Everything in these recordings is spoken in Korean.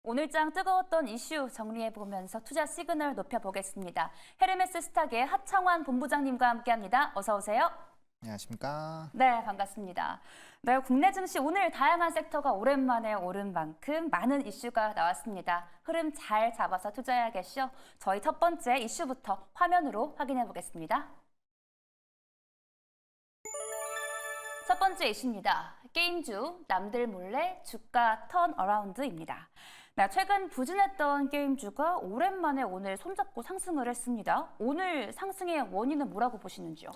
오늘장 뜨거웠던 이슈 정리해보면서 투자 시그널 높여보겠습니다. 헤르메스 스탁의 하창환 본부장님과 함께합니다. 어서 오세요. 안녕하십니까. 네, 반갑습니다. 네, 국내 증시 오늘 다양한 섹터가 오랜만에 오른 만큼 많은 이슈가 나왔습니다. 흐름 잘 잡아서 투자해야겠죠. 저희 첫 번째 이슈부터 화면으로 확인해 보겠습니다. 첫 번째 이슈입니다. 게임주 남들 몰래 주가 턴어라운드입니다. 네, 최근 부진했던 게임주가 오랜만에 오늘 손잡고 상승을 했습니다. 오늘 상승의 원인은 뭐라고 보시는지요?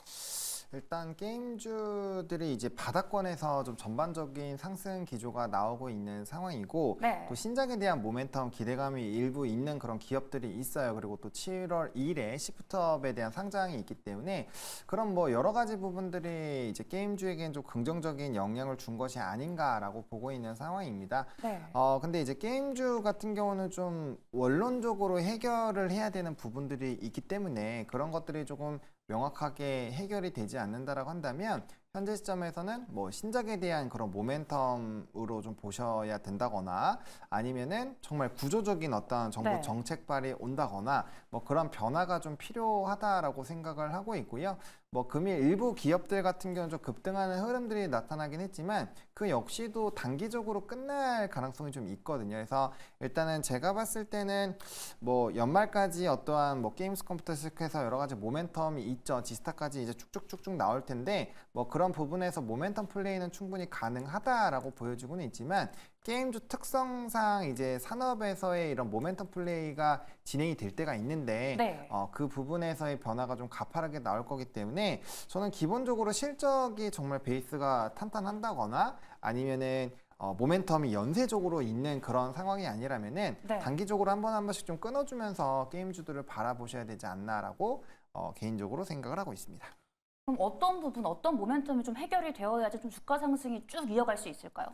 일단 게임주들이 이제 바닥권에서 좀 전반적인 상승 기조가 나오고 있는 상황이고 네. 또 신작에 대한 모멘텀 기대감이 일부 있는 그런 기업들이 있어요. 그리고 또 7월 2일에 시프트업에 대한 상장이 있기 때문에 그런 뭐 여러 가지 부분들이 이제 게임주에겐 좀 긍정적인 영향을 준 것이 아닌가라고 보고 있는 상황입니다. 네. 근데 이제 게임주 같은 경우는 좀 원론적으로 해결을 해야 되는 부분들이 있기 때문에 그런 것들이 조금 명확하게 해결이 되지 않는다라고 한다면 현재 시점에서는 뭐 신작에 대한 그런 모멘텀으로 좀 보셔야 된다거나 아니면은 정말 구조적인 어떤 정부 네. 정책발이 온다거나 뭐 그런 변화가 좀 필요하다라고 생각을 하고 있고요. 뭐 금일 일부 기업들 같은 경우는 좀 급등하는 흐름들이 나타나긴 했지만 그 역시도 단기적으로 끝날 가능성이 좀 있거든요. 그래서 일단은 제가 봤을 때는 뭐 연말까지 어떠한 뭐 게임스 컴퓨터 시작해서 여러 가지 모멘텀이 있죠. 지스타까지 이제 쭉쭉쭉쭉 나올 텐데 뭐 그런 부분에서 모멘텀 플레이는 충분히 가능하다라고 보여지고는 있지만 게임주 특성상 이제 산업에서의 이런 모멘텀 플레이가 진행이 될 때가 있는데 네. 그 부분에서의 변화가 좀 가파르게 나올 거기 때문에 저는 기본적으로 실적이 정말 베이스가 탄탄한다거나 아니면은 모멘텀이 연쇄적으로 있는 그런 상황이 아니라면은 네. 단기적으로 한 번씩 좀 끊어주면서 게임주들을 바라보셔야 되지 않나라고 개인적으로 생각을 하고 있습니다. 그럼 어떤 부분, 어떤 모멘텀이 좀 해결이 되어야지 좀 주가 상승이 쭉 이어갈 수 있을까요?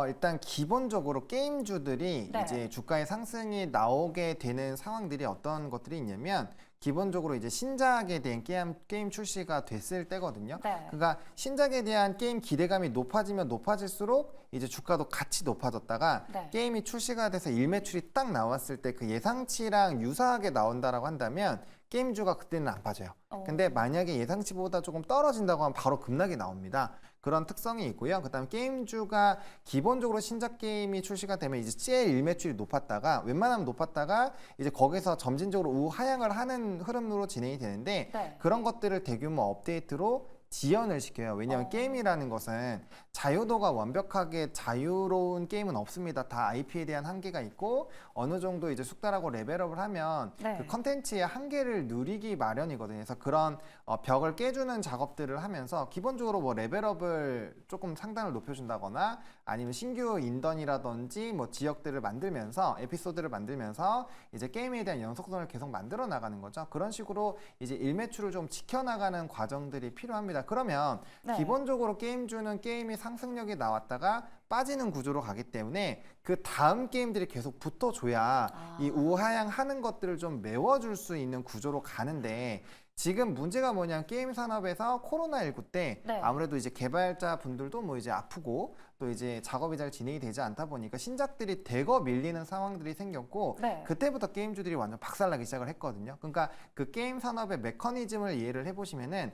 일단 기본적으로 게임주들이 네. 이제 주가의 상승이 나오게 되는 상황들이 어떤 것들이 있냐면 기본적으로 이제 신작에 대한 게임 출시가 됐을 때거든요. 네. 그러니까 신작에 대한 게임 기대감이 높아지면 높아질수록 이제 주가도 같이 높아졌다가 네. 게임이 출시가 돼서 일매출이 딱 나왔을 때 그 예상치랑 유사하게 나온다라고 한다면 게임주가 그때는 안 빠져요. 근데 만약에 예상치보다 조금 떨어진다고 하면 바로 급락이 나옵니다. 그런 특성이 있고요. 그다음 게임주가 기본적으로 신작 게임이 출시가 되면 이제 제일 일매출이 높았다가 웬만하면 높았다가 이제 거기서 점진적으로 우하향을 하는 흐름으로 진행이 되는데 네. 그런 것들을 대규모 업데이트로 지연을 시켜요. 왜냐하면 게임이라는 것은 자유도가 완벽하게 자유로운 게임은 없습니다. 다 IP에 대한 한계가 있고 어느 정도 이제 숙달하고 레벨업을 하면 네. 그 컨텐츠의 한계를 누리기 마련이거든요. 그래서 그런 벽을 깨주는 작업들을 하면서 기본적으로 뭐 레벨업을 조금 상단을 높여준다거나 아니면 신규 인던이라든지 뭐 지역들을 만들면서 에피소드를 만들면서 이제 게임에 대한 연속성을 계속 만들어 나가는 거죠. 그런 식으로 이제 일매출을 좀 지켜나가는 과정들이 필요합니다. 그러면 네. 기본적으로 게임주는 게임이 상승력이 나왔다가 빠지는 구조로 가기 때문에 그 다음 게임들이 계속 붙어줘야 이 우하향 하는 것들을 좀 메워줄 수 있는 구조로 가는데 지금 문제가 뭐냐면 게임 산업에서 코로나19 때 네. 아무래도 이제 개발자 분들도 뭐 이제 아프고 또 이제 작업이 잘 진행이 되지 않다 보니까 신작들이 대거 밀리는 상황들이 생겼고 네. 그때부터 게임주들이 완전 박살나기 시작을 했거든요. 그러니까 그 게임 산업의 메커니즘을 이해를 해보시면은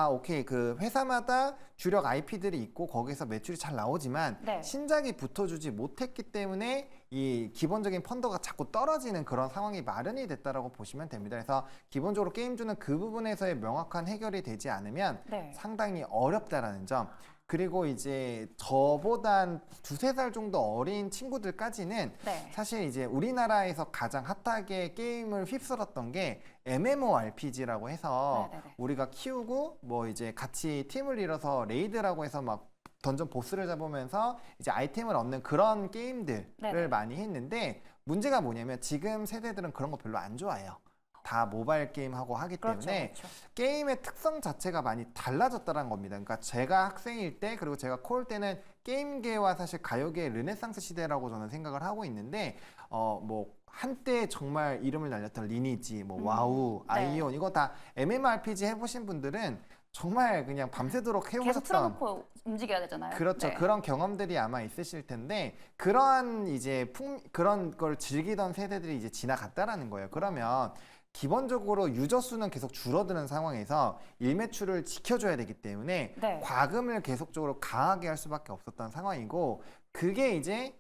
오케이 그 회사마다 주력 IP들이 있고 거기서 매출이 잘 나오지만 네. 신작이 붙어주지 못했기 때문에 이 기본적인 펀더가 자꾸 떨어지는 그런 상황이 마련이 됐다라고 보시면 됩니다. 그래서 기본적으로 게임주는 그 부분에서의 명확한 해결이 되지 않으면 네. 상당히 어렵다라는 점. 그리고 이제 저보다 두세 살 정도 어린 친구들까지는 네. 사실 이제 우리나라에서 가장 핫하게 게임을 휩쓸었던 게 MMORPG라고 해서 네네네. 우리가 키우고 뭐 이제 같이 팀을 이뤄서 레이드라고 해서 막 던전 보스를 잡으면서 이제 아이템을 얻는 그런 게임들을 네네. 많이 했는데 문제가 뭐냐면 지금 세대들은 그런 거 별로 안 좋아해요. 다 모바일 게임 하고 하기 그렇죠. 때문에 그렇죠. 게임의 특성 자체가 많이 달라졌다는 겁니다. 그러니까 제가 학생일 때 그리고 제가 코올 때는 게임계와 사실 가요계의 르네상스 시대라고 저는 생각을 하고 있는데 뭐 한때 정말 이름을 날렸던 리니지, 뭐 와우, 네. 아이온 이거 다 MMORPG 해보신 분들은 정말 그냥 밤새도록 계속 해오셨던 틀어놓고 움직여야 되잖아요. 그렇죠. 네. 그런 경험들이 아마 있으실 텐데 그런 이제 그런 걸 즐기던 세대들이 이제 지나갔다라는 거예요. 그러면 기본적으로 유저 수는 계속 줄어드는 상황에서 일매출을 지켜줘야 되기 때문에 네. 과금을 계속적으로 강하게 할 수밖에 없었던 상황이고 그게 이제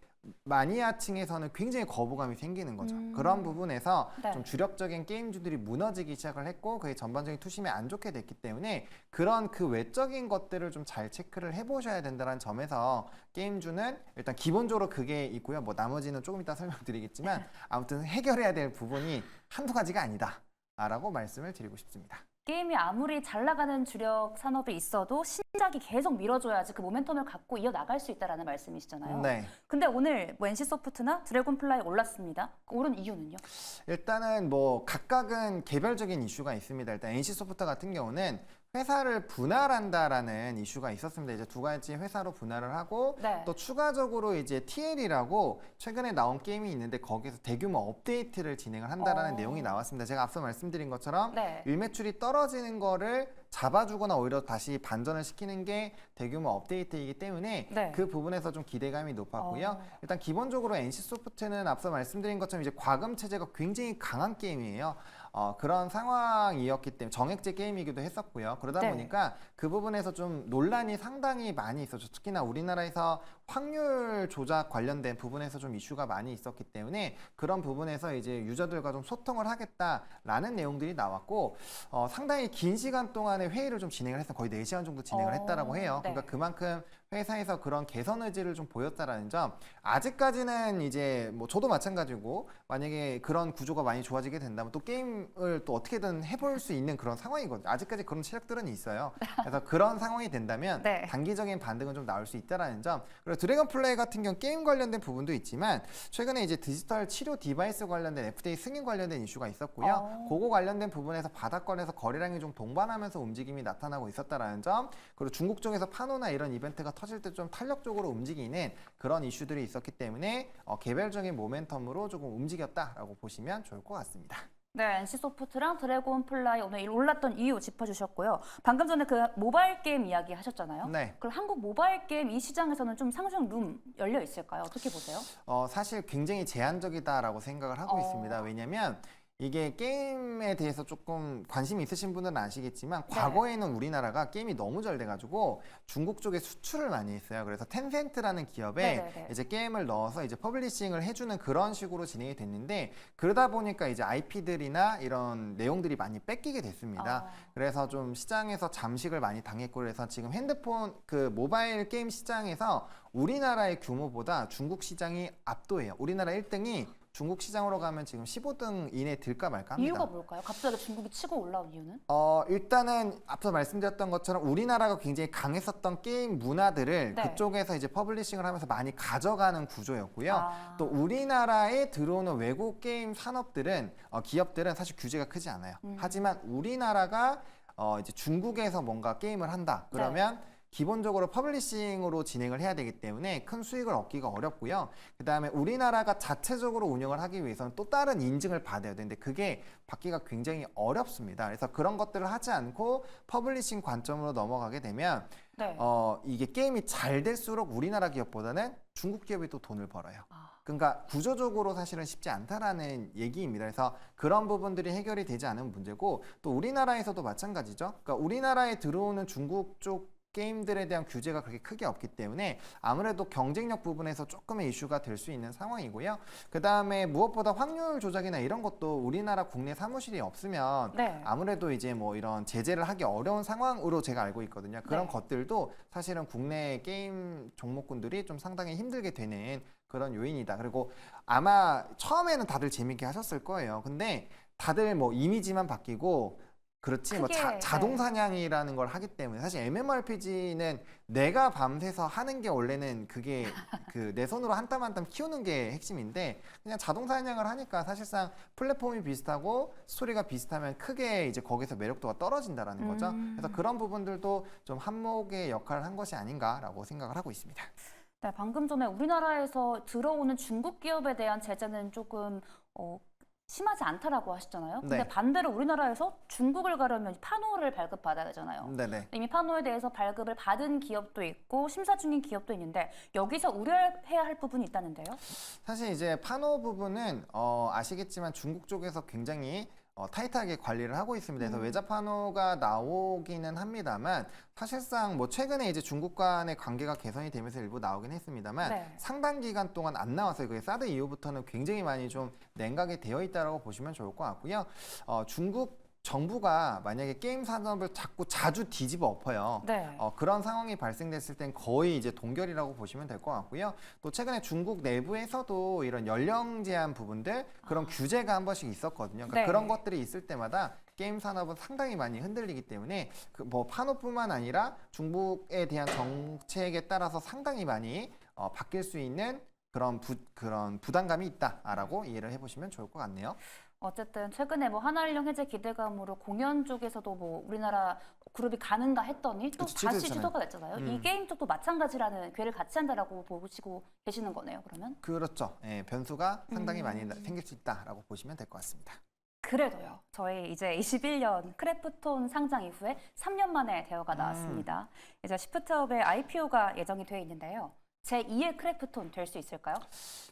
마니아층에서는 굉장히 거부감이 생기는 거죠. 그런 부분에서 네. 좀 주력적인 게임주들이 무너지기 시작을 했고 그게 전반적인 투심에 안 좋게 됐기 때문에 그런 그 외적인 것들을 좀 잘 체크를 해보셔야 된다는 점에서 게임주는 일단 기본적으로 그게 있고요. 뭐 나머지는 조금 이따 설명드리겠지만 아무튼 해결해야 될 부분이 한두 가지가 아니다. 라고 말씀을 드리고 싶습니다. 게임이 아무리 잘 나가는 주력 산업에 있어도 신작이 계속 밀어줘야지 그 모멘텀을 갖고 이어나갈 수 있다는 말씀이시잖아요. 네. 근데 오늘 뭐 NC소프트나 드래곤플라이 올랐습니다. 오른 이유는요? 일단은 뭐 각각은 개별적인 이슈가 있습니다. 일단 NC소프트 같은 경우는 회사를 분할한다라는 이슈가 있었습니다. 이제 두 가지 회사로 분할을 하고 네. 또 추가적으로 이제 TL이라고 최근에 나온 게임이 있는데 거기서 대규모 업데이트를 진행을 한다라는 내용이 나왔습니다. 제가 앞서 말씀드린 것처럼 네. 일매출이 떨어지는 거를 잡아주거나 오히려 다시 반전을 시키는 게 대규모 업데이트이기 때문에 네. 그 부분에서 좀 기대감이 높았고요. 일단 기본적으로 NC소프트는 앞서 말씀드린 것처럼 이제 과금 체제가 굉장히 강한 게임이에요. 그런 상황이었기 때문에 정액제 게임이기도 했었고요. 그러다 네. 보니까 그 부분에서 좀 논란이 상당히 많이 있었죠. 특히나 우리나라에서 확률 조작 관련된 부분에서 좀 이슈가 많이 있었기 때문에 그런 부분에서 이제 유저들과 좀 소통을 하겠다라는 내용들이 나왔고 상당히 긴 시간 동안에 회의를 좀 진행을 해서 거의 4시간 정도 진행을 했다라고 해요. 네. 그러니까 그만큼 회사에서 그런 개선 의지를 좀 보였다라는 점. 아직까지는 이제 뭐 저도 마찬가지고 만약에 그런 구조가 많이 좋아지게 된다면 또 게임을 또 어떻게든 해볼 수 있는 그런 상황이거든요. 아직까지 그런 체력들은 있어요. 그래서 그런 상황이 된다면 네. 단기적인 반등은 좀 나올 수 있다라는 점. 그리고 드래곤 플레이 같은 경우 게임 관련된 부분도 있지만 최근에 이제 디지털 치료 디바이스 관련된 FDA 승인 관련된 이슈가 있었고요. 그거 관련된 부분에서 바닥권에서 거래량이 좀 동반하면서 움직임이 나타나고 있었다라는 점. 그리고 중국 쪽에서 파노나 이런 이벤트가 터질 때 좀 탄력적으로 움직이는 그런 이슈들이 있었기 때문에 개별적인 모멘텀으로 조금 움직였다라고 보시면 좋을 것 같습니다. 네, NC소프트랑 드래곤플라이 오늘 올랐던 이유 짚어주셨고요. 방금 전에 그 모바일 게임 이야기 하셨잖아요. 네. 그럼 한국 모바일 게임 이 시장에서는 좀 상승 룸 열려 있을까요? 어떻게 보세요? 사실 굉장히 제한적이다라고 생각을 하고 있습니다. 왜냐면 이게 게임에 대해서 조금 관심이 있으신 분들은 아시겠지만 과거에는 우리나라가 게임이 너무 잘 돼가지고 중국 쪽에 수출을 많이 했어요. 그래서 텐센트라는 기업에 이제 게임을 넣어서 이제 퍼블리싱을 해주는 그런 식으로 진행이 됐는데 그러다 보니까 이제 IP들이나 이런 내용들이 많이 뺏기게 됐습니다. 그래서 좀 시장에서 잠식을 많이 당했고 그래서 지금 핸드폰 그 모바일 게임 시장에서 우리나라의 규모보다 중국 시장이 압도해요. 우리나라 1등이 중국 시장으로 가면 지금 15등 이내 들까 말까 합니다. 이유가 뭘까요? 갑자기 중국이 치고 올라온 이유는? 일단은 앞서 말씀드렸던 것처럼 우리나라가 굉장히 강했었던 게임 문화들을 그쪽에서 이제 퍼블리싱을 하면서 많이 가져가는 구조였고요. 또 우리나라에 들어오는 외국 게임 산업들은 기업들은 사실 규제가 크지 않아요. 하지만 우리나라가 이제 중국에서 뭔가 게임을 한다. 그러면 기본적으로 퍼블리싱으로 진행을 해야 되기 때문에 큰 수익을 얻기가 어렵고요. 그 다음에 우리나라가 자체적으로 운영을 하기 위해서는 또 다른 인증을 받아야 되는데 그게 받기가 굉장히 어렵습니다. 그래서 그런 것들을 하지 않고 퍼블리싱 관점으로 넘어가게 되면 이게 게임이 잘 될수록 우리나라 기업보다는 중국 기업이 또 돈을 벌어요. 그러니까 구조적으로 사실은 쉽지 않다라는 얘기입니다. 그래서 그런 부분들이 해결이 되지 않은 문제고 또 우리나라에서도 마찬가지죠. 그러니까 우리나라에 들어오는 중국 쪽 게임들에 대한 규제가 그렇게 크게 없기 때문에 아무래도 경쟁력 부분에서 조금의 이슈가 될 수 있는 상황이고요. 그 다음에 무엇보다 확률 조작이나 이런 것도 우리나라 국내 사무실이 없으면 아무래도 이제 뭐 이런 제재를 하기 어려운 상황으로 제가 알고 있거든요. 그런 것들도 사실은 국내 게임 종목군들이 좀 상당히 힘들게 되는 그런 요인이다. 그리고 아마 처음에는 다들 재밌게 하셨을 거예요. 근데 다들 뭐 이미지만 바뀌고 그렇지 뭐 자동 사냥이라는 걸 하기 때문에 사실 MMORPG는 내가 밤새서 하는 게 원래는 그게 그 내 손으로 한 땀 한 땀 키우는 게 핵심인데 그냥 자동 사냥을 하니까 사실상 플랫폼이 비슷하고 스토리가 비슷하면 크게 이제 거기서 매력도가 떨어진다라는 거죠. 그래서 그런 부분들도 좀 한몫의 역할을 한 것이 아닌가라고 생각을 하고 있습니다. 네, 방금 전에 우리나라에서 들어오는 중국 기업에 대한 제재는 조금 심하지 않다라고 하시잖아요. 근데 네. 반대로 우리나라에서 중국을 가려면 파노를 발급받아야 되잖아요. 네네. 이미 파노에 대해서 발급을 받은 기업도 있고 심사 중인 기업도 있는데 여기서 우려해야 할 부분이 있다는데요. 사실 이제 파노 부분은 아시겠지만 중국 쪽에서 굉장히 타이트하게 관리를 하고 있습니다. 그래서 외자 파노가 나오기는 합니다만 사실상 뭐 최근에 이제 중국 간의 관계가 개선이 되면서 일부 나오긴 했습니다만 네. 상당 기간 동안 안 나왔어요. 그게 사드 이후부터는 굉장히 많이 좀 냉각이 되어 있다라고 보시면 좋을 것 같고요. 중국 정부가 만약에 게임 산업을 자꾸 자주 뒤집어 엎어요. 네. 그런 상황이 발생됐을 땐 거의 이제 동결이라고 보시면 될 것 같고요. 또 최근에 중국 내부에서도 이런 연령 제한 부분들 그런 규제가 한 번씩 있었거든요. 그러니까 네. 그런 것들이 있을 때마다 게임 산업은 상당히 많이 흔들리기 때문에 뭐 파노뿐만 아니라 중국에 대한 정책에 따라서 상당히 많이 바뀔 수 있는 그런 부담감이 있다라고 이해를 해보시면 좋을 것 같네요. 어쨌든 최근에 뭐 하나일령 해제 기대감으로 공연 쪽에서도 뭐 우리나라 그룹이 가는가 했더니 또 그쵸, 다시 취소됐잖아요. 취소가 됐잖아요. 이 게임 쪽도 마찬가지라는 괴를 같이 한다라고 보시고 계시는 거네요. 그러면 그렇죠. 예, 변수가 상당히 많이 생길 수 있다라고 보시면 될 것 같습니다. 그래도요. 저희 이제 21년 크래프톤 상장 이후에 3년 만에 대여가 나왔습니다. 이제 시프트업의 IPO가 예정이 돼 있는데요. 제2의 크래프톤 될 수 있을까요?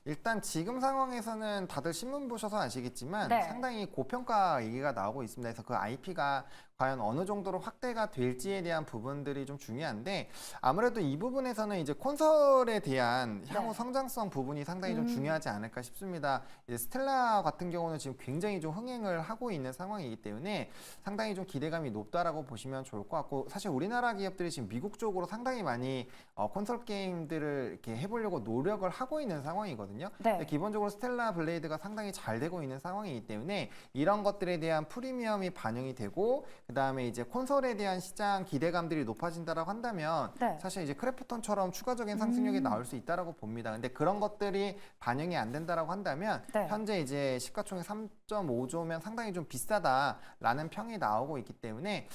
일단 지금 상황에서는 다들 신문 보셔서 아시겠지만 네. 상당히 고평가 얘기가 나오고 있습니다. 그래서 그 IP가 과연 어느 정도로 확대가 될지에 대한 부분들이 좀 중요한데 아무래도 이 부분에서는 이제 콘솔에 대한 향후 네. 성장성 부분이 상당히 좀 중요하지 않을까 싶습니다. 이제 스텔라 같은 경우는 지금 굉장히 좀 흥행을 하고 있는 상황이기 때문에 상당히 좀 기대감이 높다라고 보시면 좋을 것 같고 사실 우리나라 기업들이 지금 미국 쪽으로 상당히 많이 콘솔 게임들을 이렇게 해보려고 노력을 하고 있는 상황이거든요. 네. 근데 기본적으로 스텔라 블레이드가 상당히 잘 되고 있는 상황이기 때문에 이런 것들에 대한 프리미엄이 반영이 되고 그다음에 이제 콘솔에 대한 시장 기대감들이 높아진다라고 한다면 네. 사실 이제 크래프톤처럼 추가적인 상승력이 나올 수 있다라고 봅니다. 근데 그런 것들이 반영이 안 된다라고 한다면 네. 현재 이제 시가총액 3.5조면 상당히 좀 비싸다라는 평이 나오고 있기 때문에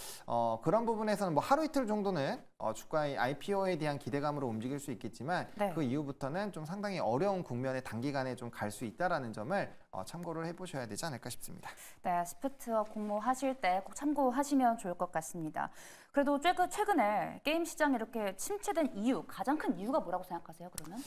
그런 부분에서는 뭐 하루 이틀 정도는 주가의 IPO에 대한 기대감으로 움직일 수 있겠지만 네. 그 이후부터는 좀 상당히 어려운 국면에 단기간에 좀 갈 수 있다라는 점을 참고를 해보셔야 되지 않을까 싶습니다. 네, 시프트업 공모하실 때 꼭 참고하시면 좋을 것 같습니다. 그래도 최근에 게임 시장이 이렇게 침체된 이유, 가장 큰 이유가 뭐라고 생각하세요, 그러면?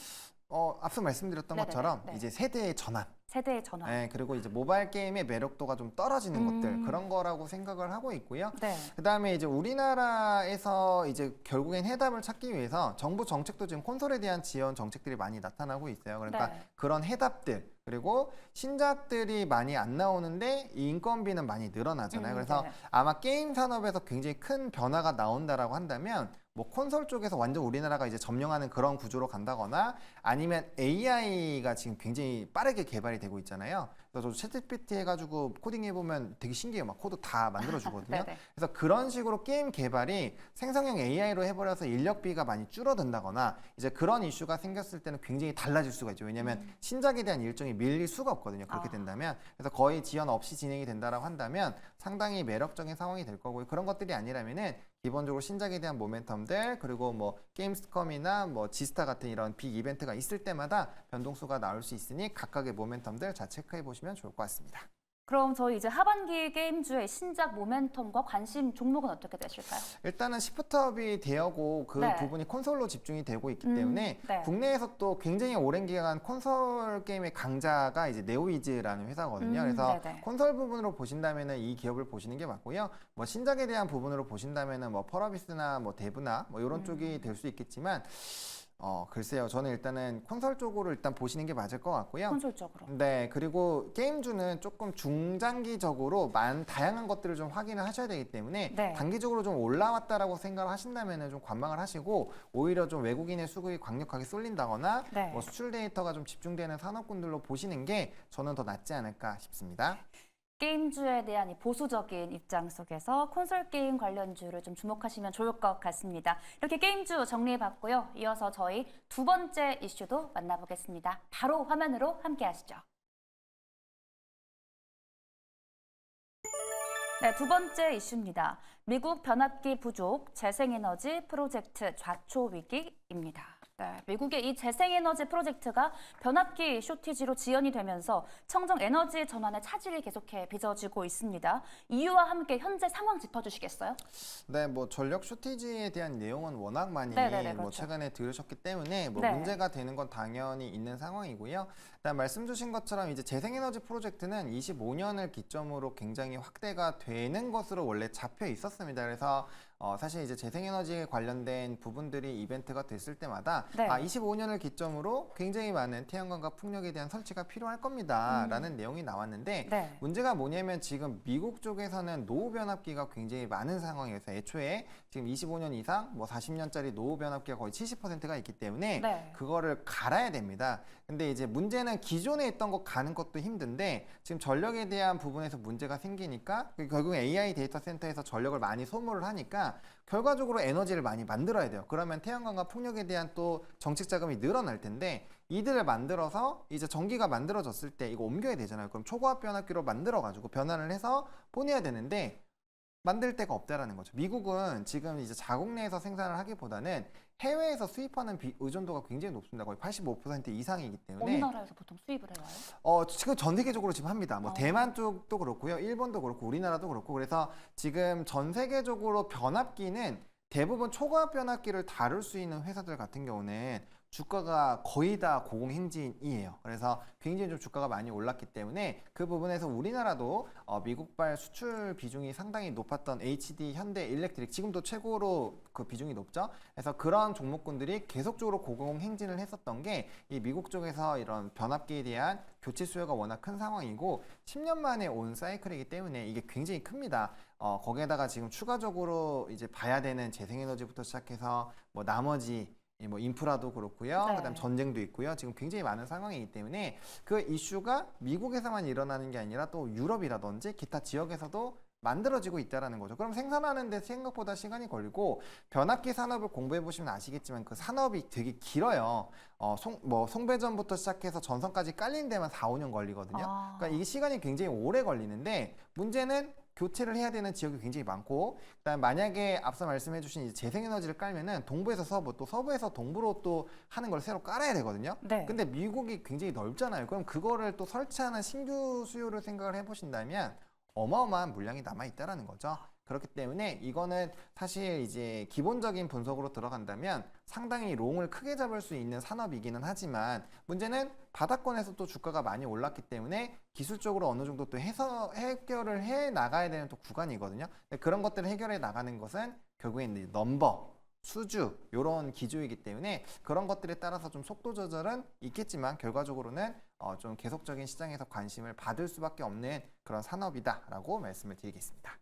앞서 말씀드렸던 네네네, 것처럼 네. 이제 세대의 전환, 세대의 전환. 네, 그리고 이제 모바일 게임의 매력도가 좀 떨어지는 것들 그런 거라고 생각을 하고 있고요. 네. 그다음에 이제 우리나라에서 이제 결국엔 해답을 찾기 위해서 정부 정책도 지금 콘솔에 대한 지원 정책들이 많이 나타나고 있어요. 그러니까 네. 그런 해답들 그리고 신작들이 많이 안 나오는데 이 인건비는 많이 늘어나잖아요. 그래서 네. 아마 게임 산업에서 굉장히 큰 변화가 나온다라고 한다면 뭐 콘솔 쪽에서 완전 우리나라가 이제 점령하는 그런 구조로 간다거나 아니면 AI가 지금 굉장히 빠르게 개발이 되고 있잖아요. 그래서 저도 챗GPT 해가지고 코딩해 보면 되게 신기해요. 막 코드 다 만들어 주거든요. 네네. 그래서 그런 식으로 게임 개발이 생성형 AI로 해버려서 인력비가 많이 줄어든다거나 이제 그런 이슈가 생겼을 때는 굉장히 달라질 수가 있죠. 왜냐하면 신작에 대한 일정이 밀릴 수가 없거든요. 그렇게 된다면 그래서 거의 지연 없이 진행이 된다라고 한다면 상당히 매력적인 상황이 될 거고요. 그런 것들이 아니라면은 기본적으로 신작에 대한 모멘텀들 그리고 뭐 게임스컴이나 뭐 지스타 같은 이런 빅 이벤트가 있을 때마다 변동수가 나올 수 있으니 각각의 모멘텀들 잘 체크해 보시면 좋을 것 같습니다. 그럼 저희 이제 하반기 게임주의 신작 모멘텀과 관심 종목은 어떻게 되실까요? 일단은 시프트업이 되었고 그 네. 부분이 콘솔로 집중이 되고 있기 때문에 네. 국내에서 또 굉장히 오랜 기간 콘솔 게임의 강자가 이제 네오이즈라는 회사거든요. 그래서 네네. 콘솔 부분으로 보신다면은 이 기업을 보시는 게 맞고요. 뭐 신작에 대한 부분으로 보신다면은 뭐 펄어비스나 뭐 데브나 뭐 이런 쪽이 될 수 있겠지만 글쎄요. 저는 일단은 콘솔 쪽으로 일단 보시는 게 맞을 것 같고요. 콘솔 쪽으로. 네, 그리고 게임주는 조금 중장기적으로 다양한 것들을 좀 확인을 하셔야 되기 때문에 네. 단기적으로 좀 올라왔다라고 생각을 하신다면 좀 관망을 하시고 오히려 좀 외국인의 수급이 강력하게 쏠린다거나 네. 뭐 수출 데이터가 좀 집중되는 산업군들로 보시는 게 저는 더 낫지 않을까 싶습니다. 게임주에 대한 이 보수적인 입장 속에서 콘솔 게임 관련주를 좀 주목하시면 좋을 것 같습니다. 이렇게 게임주 정리해봤고요. 이어서 저희 두 번째 이슈도 만나보겠습니다. 바로 화면으로 함께 하시죠. 네, 두 번째 이슈입니다. 미국 변압기 부족, 재생에너지 프로젝트 좌초 위기입니다. 네, 미국의 이 재생에너지 프로젝트가 변압기 쇼티지로 지연이 되면서 청정 에너지 전환의 차질이 계속해 빚어지고 있습니다. 이유와 함께 현재 상황 짚어주시겠어요? 네, 뭐 전력 쇼티지에 대한 내용은 워낙 많이 네네네, 뭐 그렇죠. 최근에 들으셨기 때문에 뭐 네. 문제가 되는 건 당연히 있는 상황이고요. 일단 말씀 주신 것처럼 이제 재생에너지 프로젝트는 25년을 기점으로 굉장히 확대가 되는 것으로 원래 잡혀 있었습니다. 그래서 사실 이제 재생에너지에 관련된 부분들이 이벤트가 됐을 때마다 네. 25년을 기점으로 굉장히 많은 태양광과 풍력에 대한 설치가 필요할 겁니다라는 내용이 나왔는데 네. 문제가 뭐냐면 지금 미국 쪽에서는 노후 변압기가 굉장히 많은 상황이어서 애초에 지금 25년 이상 뭐 40년짜리 노후 변압기가 거의 70%가 있기 때문에 네. 그거를 갈아야 됩니다. 근데 이제 문제는 기존에 있던 거 가는 것도 힘든데 지금 전력에 대한 부분에서 문제가 생기니까 결국 AI 데이터 센터에서 전력을 많이 소모를 하니까 결과적으로 에너지를 많이 만들어야 돼요. 그러면 태양광과 풍력에 대한 또 정책 자금이 늘어날 텐데 이들을 만들어서 이제 전기가 만들어졌을 때 이거 옮겨야 되잖아요. 그럼 초고압 변압기로 만들어가지고 변환을 해서 보내야 되는데 만들 데가 없다라는 거죠. 미국은 지금 이제 자국 내에서 생산을 하기보다는 해외에서 수입하는 의존도가 굉장히 높습니다. 거의 85% 이상이기 어느 때문에 나라에서 보통 수입을 해와요? 지금 전 세계적으로 지금 합니다. 뭐 대만 쪽도 그렇고요, 일본도 그렇고 우리나라도 그렇고 그래서 지금 전 세계적으로 변압기는 대부분 초고압 변압기를 다룰 수 있는 회사들 같은 경우는 주가가 거의 다 고공행진이에요. 그래서 굉장히 좀 주가가 많이 올랐기 때문에 그 부분에서 우리나라도 미국발 수출 비중이 상당히 높았던 HD, 현대, 일렉트릭 지금도 최고로 그 비중이 높죠. 그래서 그런 종목군들이 계속적으로 고공행진을 했었던 게 이 미국 쪽에서 이런 변압기에 대한 교체 수요가 워낙 큰 상황이고 10년 만에 온 사이클이기 때문에 이게 굉장히 큽니다. 거기에다가 지금 추가적으로 이제 봐야 되는 재생에너지부터 시작해서 뭐 나머지 뭐 인프라도 그렇고요. 네. 그다음 전쟁도 있고요. 지금 굉장히 많은 상황이기 때문에 그 이슈가 미국에서만 일어나는 게 아니라 또 유럽이라든지 기타 지역에서도 만들어지고 있다라는 거죠. 그럼 생산하는데 생각보다 시간이 걸리고 변압기 산업을 공부해 보시면 아시겠지만 그 산업이 되게 길어요. 송배전부터 시작해서 전선까지 깔린 데만 4, 5년 걸리거든요. 그러니까 이게 시간이 굉장히 오래 걸리는데 문제는 교체를 해야 되는 지역이 굉장히 많고 그다음 만약에 앞서 말씀해 주신 이제 재생에너지를 깔면은 동부에서 서부 또 서부에서 동부로 또 하는 걸 새로 깔아야 되거든요. 네. 근데 미국이 굉장히 넓잖아요. 그럼 그거를 또 설치하는 신규 수요를 생각을 해 보신다면 어마어마한 물량이 남아 있다라는 거죠. 그렇기 때문에 이거는 사실 이제 기본적인 분석으로 들어간다면 상당히 롱을 크게 잡을 수 있는 산업이기는 하지만 문제는 바닥권에서 또 주가가 많이 올랐기 때문에 기술적으로 어느 정도 또 해결을 해 나가야 되는 또 구간이거든요. 근데 그런 것들을 해결해 나가는 것은 결국엔 이제 넘버, 수주 이런 기조이기 때문에 그런 것들에 따라서 좀 속도 조절은 있겠지만 결과적으로는 좀 계속적인 시장에서 관심을 받을 수밖에 없는 그런 산업이다라고 말씀을 드리겠습니다.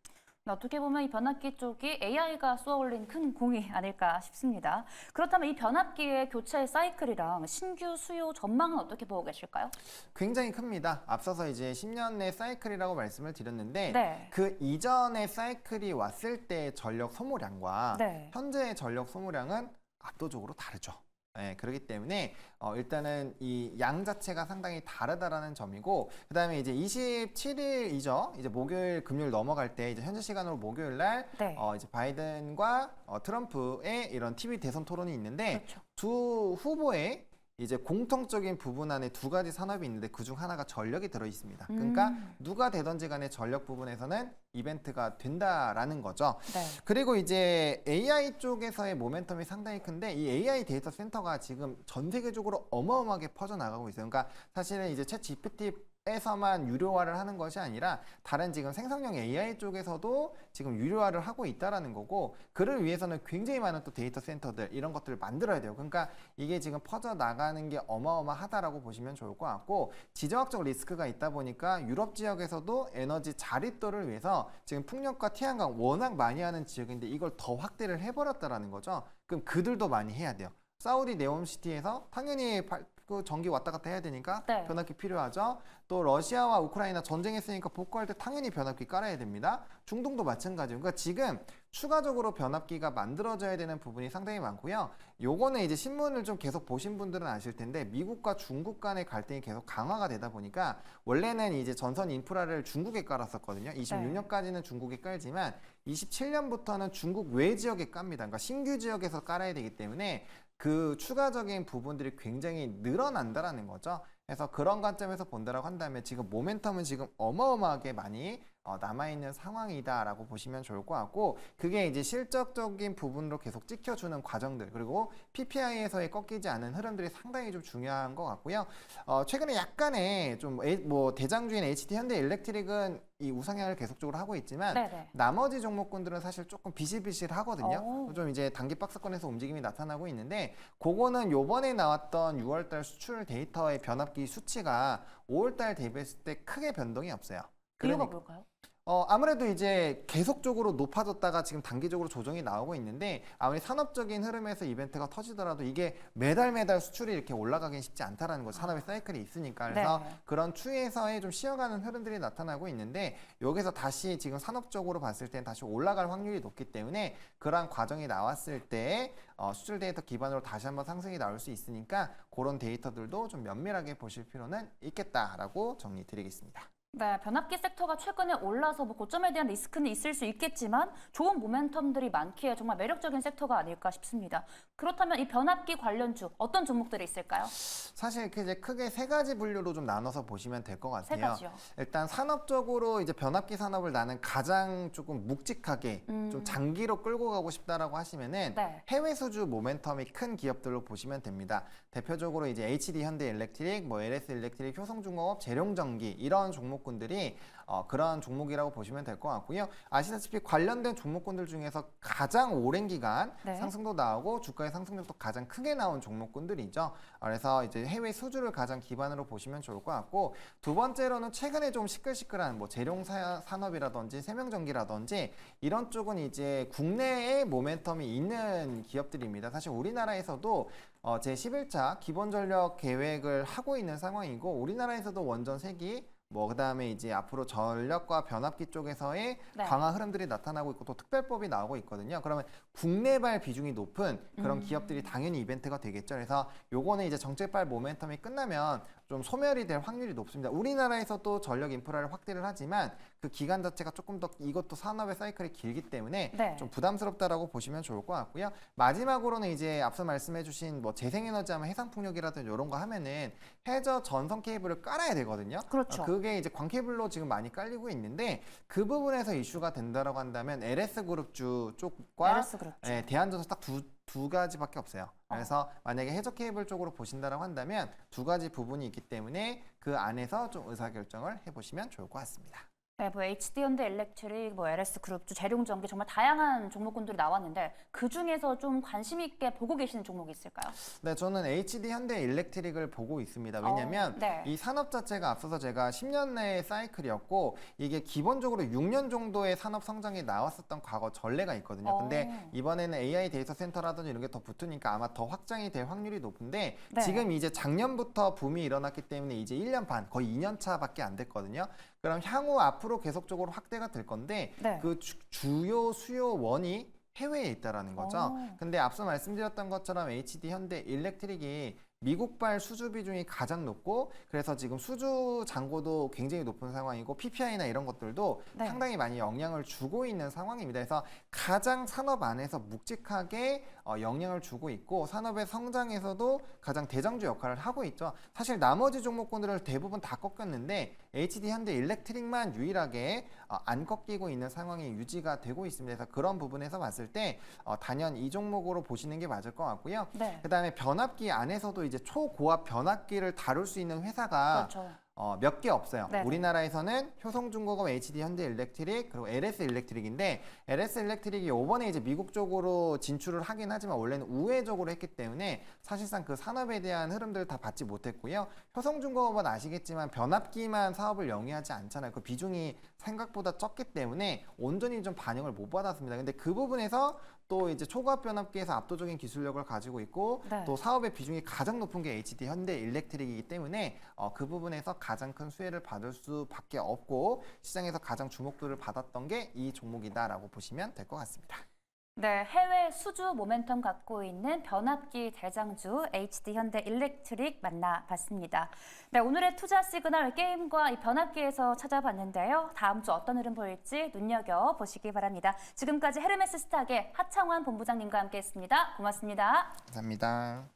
어떻게 보면 이 변압기 쪽이 AI가 쏘아올린 큰 공이 아닐까 싶습니다. 그렇다면 이 변압기의 교체 사이클이랑 신규 수요 전망은 어떻게 보고 계실까요? 굉장히 큽니다. 앞서서 이제 10년 내 사이클이라고 말씀을 드렸는데 네. 그 이전의 사이클이 왔을 때 전력 소모량과 네. 현재의 전력 소모량은 압도적으로 다르죠. 네, 그렇기 때문에 일단은 이 양 자체가 상당히 다르다라는 점이고 그다음에 이제 27일이죠. 이제 목요일, 금요일 넘어갈 때 이제 현재 시간으로 목요일 날 네. 이제 바이든과 트럼프의 이런 TV 대선 토론이 있는데 그렇죠. 두 후보의 이제 공통적인 부분 안에 두 가지 산업이 있는데 그중 하나가 전력이 들어 있습니다. 그러니까 누가 되든지 간에 전력 부분에서는 이벤트가 된다라는 거죠. 네. 그리고 이제 AI 쪽에서의 모멘텀이 상당히 큰데 이 AI 데이터 센터가 지금 전 세계적으로 어마어마하게 퍼져나가고 있어요. 그러니까 사실은 이제 챗 GPT에서만 유료화를 하는 것이 아니라 다른 지금 생성형 AI 쪽에서도 지금 유료화를 하고 있다라는 거고 그를 위해서는 굉장히 많은 또 데이터 센터들 이런 것들을 만들어야 돼요. 그러니까 이게 지금 퍼져나가는 게 어마어마하다라고 보시면 좋을 것 같고 지정학적 리스크가 있다 보니까 유럽 지역에서도 에너지 자립도를 위해서 지금 풍력과 태양광 워낙 많이 하는 지역인데 이걸 더 확대를 해버렸다라는 거죠. 그럼 그들도 많이 해야 돼요. 사우디 네옴시티에서 당연히 그 전기 왔다 갔다 해야 되니까 네. 변압기 필요하죠. 또 러시아와 우크라이나 전쟁했으니까 복구할 때 당연히 변압기 깔아야 됩니다. 중동도 마찬가지예요. 그러니까 지금 추가적으로 변압기가 만들어져야 되는 부분이 상당히 많고요. 요거는 이제 신문을 좀 계속 보신 분들은 아실 텐데 미국과 중국 간의 갈등이 계속 강화가 되다 보니까 원래는 이제 전선 인프라를 중국에 깔았었거든요. 26년까지는 중국에 깔지만 27년부터는 중국 외 지역에 깝니다. 그러니까 신규 지역에서 깔아야 되기 때문에 그 추가적인 부분들이 굉장히 늘어난다라는 거죠. 그래서 그런 관점에서 본다라고 한다면 지금 모멘텀은 지금 어마어마하게 많이 남아있는 상황이다라고 보시면 좋을 것 같고, 그게 이제 실적적인 부분으로 계속 찍혀주는 과정들, 그리고 PPI에서의 꺾이지 않은 흐름들이 상당히 좀 중요한 것 같고요. 최근에 약간의 좀 뭐 대장주인 HD 현대일렉트릭은 이 우상향을 계속적으로 하고 있지만 네네. 나머지 종목군들은 사실 조금 비실비실하거든요. 오. 좀 이제 단기 박스권에서 움직임이 나타나고 있는데, 그거는 요번에 나왔던 6월달 수출 데이터의 변압기 수치가 5월달 대비했을 때 크게 변동이 없어요. 이유가 그러니까 뭘까요? 아무래도 이제 계속적으로 높아졌다가 지금 단기적으로 조정이 나오고 있는데, 아무리 산업적인 흐름에서 이벤트가 터지더라도 이게 매달 수출이 이렇게 올라가긴 쉽지 않다라는 거죠. 산업의 사이클이 있으니까. 그래서 네. 그런 추이에서의 좀 쉬어가는 흐름들이 나타나고 있는데, 여기서 다시 지금 산업적으로 봤을 땐 다시 올라갈 확률이 높기 때문에 그러한 과정이 나왔을 때 수출 데이터 기반으로 다시 한번 상승이 나올 수 있으니까 그런 데이터들도 좀 면밀하게 보실 필요는 있겠다라고 정리 드리겠습니다. 네, 변압기 섹터가 최근에 올라서 뭐 고점에 대한 리스크는 있을 수 있겠지만 좋은 모멘텀들이 많기에 정말 매력적인 섹터가 아닐까 싶습니다. 그렇다면 이 변압기 관련주 어떤 종목들이 있을까요? 사실 이제 크게 세 가지 분류로 좀 나눠서 보시면 될 것 세 같아요. 가지요. 일단 산업적으로 이제 변압기 산업을 나는 가장 조금 묵직하게 좀 장기로 끌고 가고 싶다라고 하시면은 네. 해외 수주 모멘텀이 큰 기업들로 보시면 됩니다. 대표적으로 이제 HD 현대일렉트릭, 뭐 LS 일렉트릭, 효성중공업, 재룡전기 이런 종목군들이 그런 종목이라고 보시면 될 것 같고요. 아시다시피 관련된 종목군들 중에서 가장 오랜 기간 네. 상승도 나오고 주가의 상승력도 가장 크게 나온 종목군들이죠. 그래서 이제 해외 수주를 가장 기반으로 보시면 좋을 것 같고, 두 번째로는 최근에 좀 시끌시끌한 뭐 재룡 산업이라든지 세명전기라든지 이런 쪽은 이제 국내에 모멘텀이 있는 기업들입니다. 사실 우리나라에서도 제11차 기본전력 계획을 하고 있는 상황이고, 우리나라에서도 원전 3기 뭐 그다음에 이제 앞으로 전력과 변압기 쪽에서의 네. 강화 흐름들이 나타나고 있고 또 특별법이 나오고 있거든요. 그러면 국내발 비중이 높은 그런 기업들이 당연히 이벤트가 되겠죠. 그래서 요거는 이제 정책발 모멘텀이 끝나면 좀 소멸이 될 확률이 높습니다. 우리나라에서도 전력 인프라를 확대를 하지만 그 기간 자체가 조금 더 이것도 산업의 사이클이 길기 때문에 네. 좀 부담스럽다라고 보시면 좋을 것 같고요. 마지막으로는 이제 앞서 말씀해주신 뭐 재생에너지 하면 해상풍력이라든지 이런 거 하면은 해저 전선 케이블을 깔아야 되거든요. 그렇죠. 그게 이제 광케이블로 지금 많이 깔리고 있는데, 그 부분에서 이슈가 된다라고 한다면 LS그룹주 쪽과 LS 그룹주. 대한전선 딱 두 가지밖에 없어요. 그래서 만약에 해저 케이블 쪽으로 보신다라고 한다면 두 가지 부분이 있기 때문에 그 안에서 좀 의사결정을 해보시면 좋을 것 같습니다. 네, 뭐 HD 현대일렉트릭, 뭐 LS 그룹주, 재룡전기 정말 다양한 종목군들이 나왔는데 그 중에서 좀 관심 있게 보고 계시는 종목이 있을까요? 네, 저는 HD 현대일렉트릭을 보고 있습니다. 왜냐하면 네. 이 산업 자체가 앞서서 제가 10년 내의 사이클이었고, 이게 기본적으로 6년 정도의 산업 성장이 나왔었던 과거 전례가 있거든요. 근데 이번에는 AI 데이터 센터라든지 이런 게 더 붙으니까 아마 더 확장이 될 확률이 높은데, 네. 지금 이제 작년부터 붐이 일어났기 때문에 이제 1년 반, 거의 2년 차밖에 안 됐거든요. 그럼 향후 앞으로 계속적으로 확대가 될 건데 네. 그 주요 수요원이 해외에 있다라는 거죠. 근데 앞서 말씀드렸던 것처럼 HD 현대 일렉트릭이 미국발 수주 비중이 가장 높고, 그래서 지금 수주 잔고도 굉장히 높은 상황이고 PPI나 이런 것들도 네. 상당히 많이 영향을 주고 있는 상황입니다. 그래서 가장 산업 안에서 묵직하게 영향을 주고 있고, 산업의 성장에서도 가장 대장주 역할을 하고 있죠. 사실 나머지 종목군들을 대부분 다 꺾였는데 HD 현대 일렉트릭만 유일하게 안 꺾이고 있는 상황이 유지가 되고 있습니다. 그래서 그런 부분에서 봤을 때 단연 이 종목으로 보시는 게 맞을 것 같고요. 네. 그다음에 변압기 안에서도 이제 초고압 변압기를 다룰 수 있는 회사가 그렇죠. 몇 개 없어요. 네네. 우리나라에서는 효성중공업, HD 현대일렉트릭, 그리고 LS 일렉트릭인데, LS 일렉트릭이 이번에 이제 미국 쪽으로 진출을 하긴 하지만 원래는 우회적으로 했기 때문에 사실상 그 산업에 대한 흐름들을 다 받지 못했고요. 효성중공업은 아시겠지만 변압기만 사업을 영위하지 않잖아요. 그 비중이 생각보다 적기 때문에 온전히 좀 반영을 못 받았습니다. 근데 그 부분에서 또 이제 초고압 변압기에서 압도적인 기술력을 가지고 있고, 네. 또 사업의 비중이 가장 높은 게 HD 현대일렉트릭이기 때문에 그 부분에서 가장 큰 수혜를 받을 수밖에 없고, 시장에서 가장 주목도를 받았던 게 이 종목이다라고 보시면 될 것 같습니다. 네, 해외 수주 모멘텀 갖고 있는 변압기 대장주 HD 현대 일렉트릭 만나봤습니다. 네, 오늘의 투자 시그널 게임과 이 변압기에서 찾아봤는데요. 다음 주 어떤 흐름 보일지 눈여겨보시기 바랍니다. 지금까지 헤르메스 스탁의 하창환 본부장님과 함께했습니다. 고맙습니다. 감사합니다.